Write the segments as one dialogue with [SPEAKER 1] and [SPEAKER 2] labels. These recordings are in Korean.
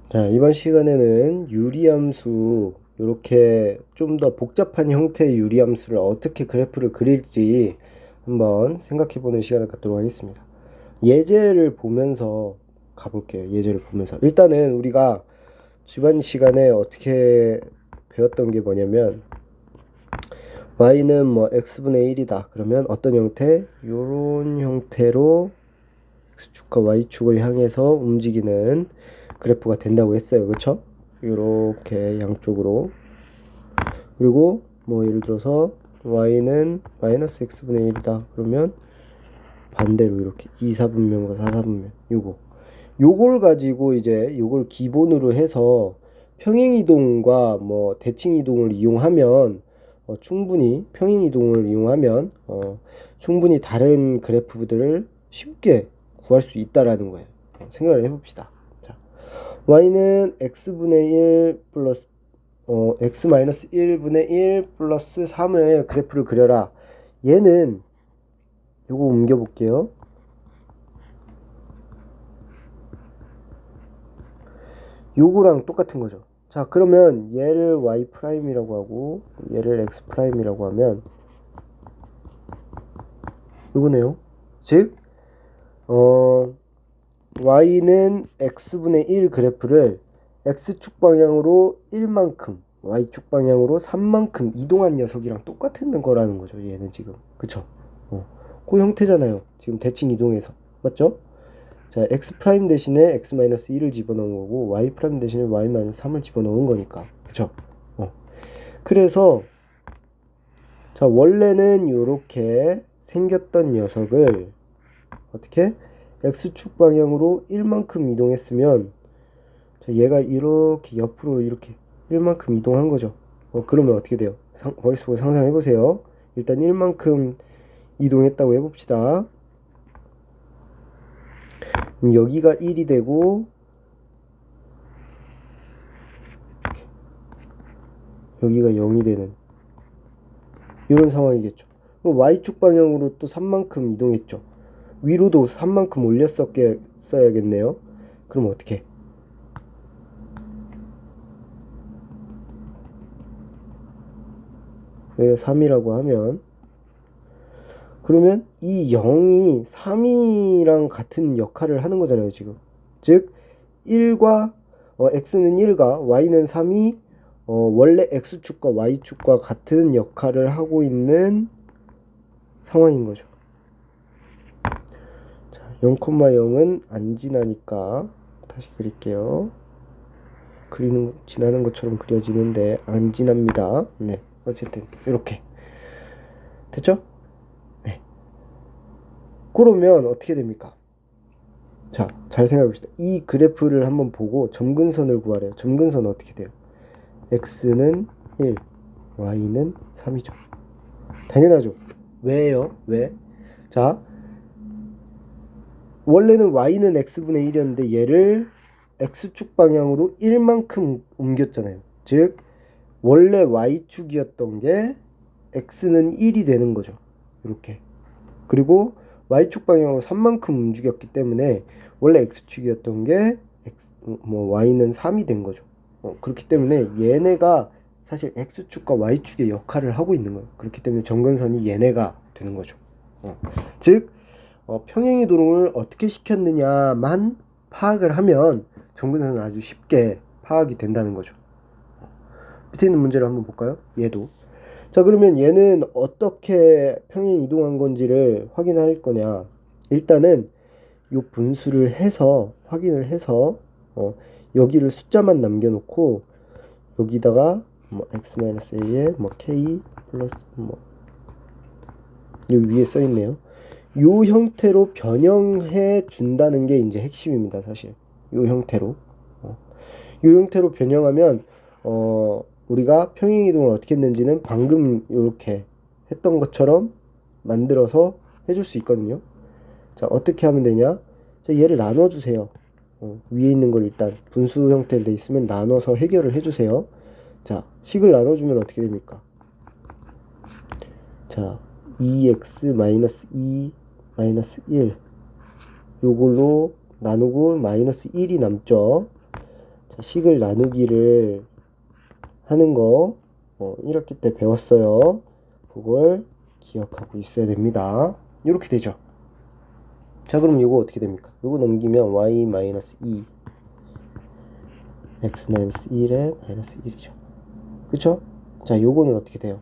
[SPEAKER 1] 자, 이번 시간에는 유리함수, 이렇게 좀 더 복잡한 형태의 유리함수를 어떻게 그래프를 그릴지 한번 생각해보는 시간을 갖도록 하겠습니다. 예제를 보면서 가볼게요. 예제를 보면서. 일단은 우리가 지난 시간에 어떻게 배웠던 게 뭐냐면, y는 뭐 x분의 1이다. 그러면 어떤 형태? 요런 형태로 x축과 y축을 향해서 움직이는 그래프가 된다고 했어요. 그쵸? 이렇게 양쪽으로. 그리고 뭐 예를 들어서 y는 마이너스 x분의 1이다. 그러면 반대로 이렇게 2, 4분면과 4, 4분면 요걸 가지고 이제 요걸 기본으로 해서 평행이동과 뭐 대칭이동을 이용하면 충분히 평행이동을 이용하면 충분히 다른 그래프들을 쉽게 구할 수 있다라는 거예요. 생각을 해봅시다. 자, y는 x분의 1 플러스 x 마이너스 1분의 1 플러스 3의 그래프를 그려라. 얘는 요거 옮겨 볼게요. 요거랑 똑같은 거죠. 자, 그러면 얘를 y 프라임이라고 하고 얘를 x 프라임이라고 하면 요거네요. 즉 y는 x분의 1 그래프를 x축 방향으로 1만큼 y축 방향으로 3만큼 이동한 녀석이랑 똑같은 거라는 거죠. 얘는 지금. 그쵸? 그 형태잖아요. 지금 대칭 이동해서. 맞죠? 자, x 프라임 대신에 x 마이너스 1을 집어넣은 거고 y 프라임 대신에 y 마이너스 3을 집어넣은 거니까. 그쵸? 그래서 자, 원래는 이렇게 생겼던 녀석을 어떻게 x축 방향으로 1만큼 이동했으면 자, 얘가 이렇게 옆으로 이렇게 1만큼 이동한 거죠. 그러면 어떻게 돼요? 머릿속으로 상상해 보세요. 일단 1만큼 이동했다고 해봅시다. 그럼 여기가 1이 되고 여기가 0이 되는 이런 상황이겠죠. 그럼 y축 방향으로 또 3만큼 이동했죠. 위로도 3만큼 올렸어야겠네요. 그럼 어떻게? 여기가 3이라고 하면 그러면 이 0이 3이랑 같은 역할을 하는 거잖아요, 지금. 즉 1과 x는 1과 y는 3이 원래 x축과 y축과 같은 역할을 하고 있는 상황인 거죠. 자, 0,0은 안 지나니까 다시 그릴게요. 지나는 것처럼 그려지는데 안 지납니다. 네, 어쨌든 이렇게 됐죠? 네. 그러면 어떻게 됩니까? 자, 잘 생각해 봅시다. 이 그래프를 한번 보고 점근선을 구하래요. 점근선 어떻게 돼요? x는 1, y는 3이죠. 당연하죠. 왜요? 왜? 자, 원래는 y는 x분의 1이었는데 얘를 x축 방향으로 1만큼 옮겼잖아요. 즉 원래 y축이었던 게 x는 1이 되는 거죠. 이렇게. 그리고 y축 방향으로 3만큼 움직였기 때문에 원래 x축이었던 게 y는 3이 된 거죠. 그렇기 때문에 얘네가 사실 x축과 y축의 역할을 하고 있는 거예요. 그렇기 때문에 점근선이 얘네가 되는 거죠. 즉 평행이동을 어떻게 시켰느냐만 파악을 하면 점근선은 아주 쉽게 파악이 된다는 거죠. 밑에 있는 문제를 한번 볼까요? 얘도. 자, 그러면 얘는 어떻게 평행 이동한 건지를 확인할 거냐. 일단은 요 분수를 해서 확인을 해서 여기를 숫자만 남겨놓고 여기다가 뭐 x-a에 뭐 k 플러스 뭐 여기 위에 써 있네요. 요 형태로 변형해 준다는 게 이제 핵심입니다, 사실. 요 형태로. 요 형태로 변형하면 우리가 평행 이동을 어떻게 했는지는 방금 이렇게 했던 것처럼 만들어서 해줄 수 있거든요. 자, 어떻게 하면 되냐? 자, 얘를 나눠주세요. 위에 있는 걸 일단 분수 형태로 돼 있으면 나눠서 해결을 해주세요. 자, 식을 나눠주면 어떻게 됩니까? 자, 2x 마이너스 2 마이너스 1 요걸로 나누고 마이너스 1이 남죠. 자, 식을 나누기를 하는 거 1학기 때 배웠어요. 그걸 기억하고 있어야 됩니다. 이렇게 되죠. 자, 그럼 이거 어떻게 됩니까? 이거 넘기면 y-2 x-1에 마이너스 1이죠. 그쵸? 자, 요거는 어떻게 돼요?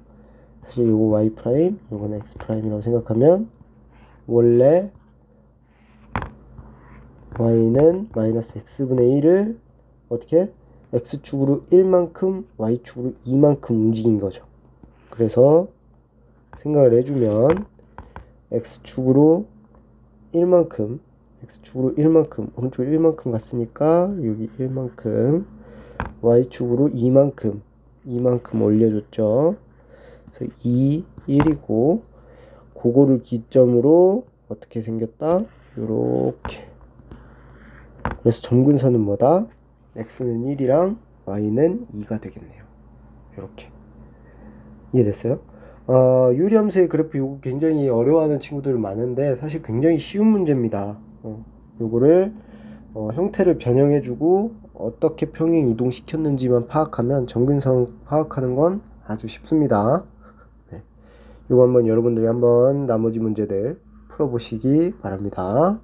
[SPEAKER 1] 사실 요거 y 프라임, 요거는 x 프라임이라고 생각하면 원래 y는 마이너스 x분의 1을 어떻게? x축으로 1만큼 y축으로 2만큼 움직인 거죠. 그래서 생각을 해주면 x축으로 1만큼 오른쪽 1만큼 갔으니까 여기 1만큼 y축으로 2만큼 올려줬죠. 그래서 2, 1이고 그거를 기점으로 어떻게 생겼다? 요렇게. 그래서 점근선은 뭐다? x는 1이랑 y는 2가 되겠네요. 요렇게. 이해됐어요? 유리함수의 그래프 요거 굉장히 어려워하는 친구들 많은데 사실 굉장히 쉬운 문제입니다. 요거를 형태를 변형해주고 어떻게 평행 이동시켰는지만 파악하면 점근선 파악하는 건 아주 쉽습니다. 네. 요거 한번 여러분들이 한번 나머지 문제들 풀어보시기 바랍니다.